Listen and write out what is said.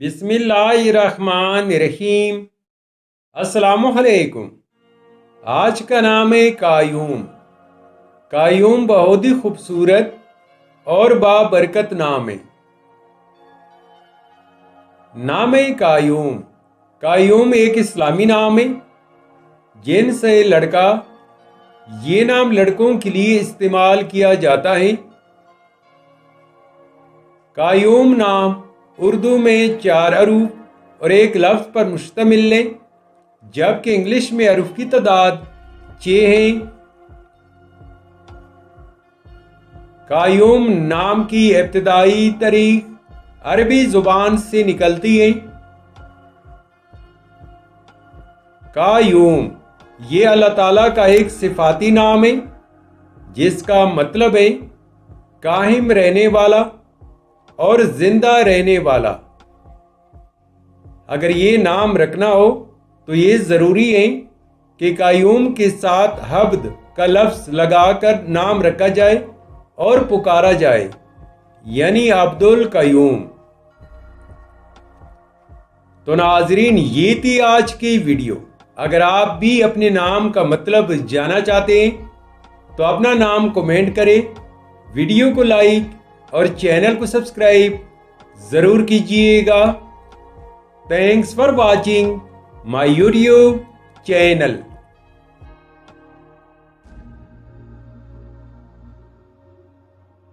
بسم اللہ الرحمن الرحیم۔ السلام علیکم۔ آج کا نام ہے قیوم۔ قیوم بہت ہی خوبصورت اور بابرکت نام ہے۔ نام قیوم۔ قیوم ایک اسلامی نام ہے۔ جنس ہے لڑکا۔ یہ نام لڑکوں کے لیے استعمال کیا جاتا ہے۔ قیوم نام اردو میں 4 حروف اور ایک لفظ پر مشتمل ہے، جبکہ انگلش میں حروف کی تعداد 6 ہے۔ قیوم نام کی ابتدائی تاریخ عربی زبان سے نکلتی ہے۔ قیوم یہ اللہ تعالیٰ کا ایک صفاتی نام ہے، جس کا مطلب ہے قائم رہنے والا اور زندہ رہنے والا۔ اگر یہ نام رکھنا ہو تو یہ ضروری ہے کہ قیوم کے ساتھ عبد کا لفظ لگا کر نام رکھا جائے اور پکارا جائے، یعنی عبد القیوم۔ تو ناظرین، یہ تھی آج کی ویڈیو۔ اگر آپ بھی اپنے نام کا مطلب جاننا چاہتے ہیں تو اپنا نام کمنٹ کریں، ویڈیو کو لائک اور چینل کو سبسکرائب ضرور کیجئے گا۔ Thanks for watching my YouTube channel.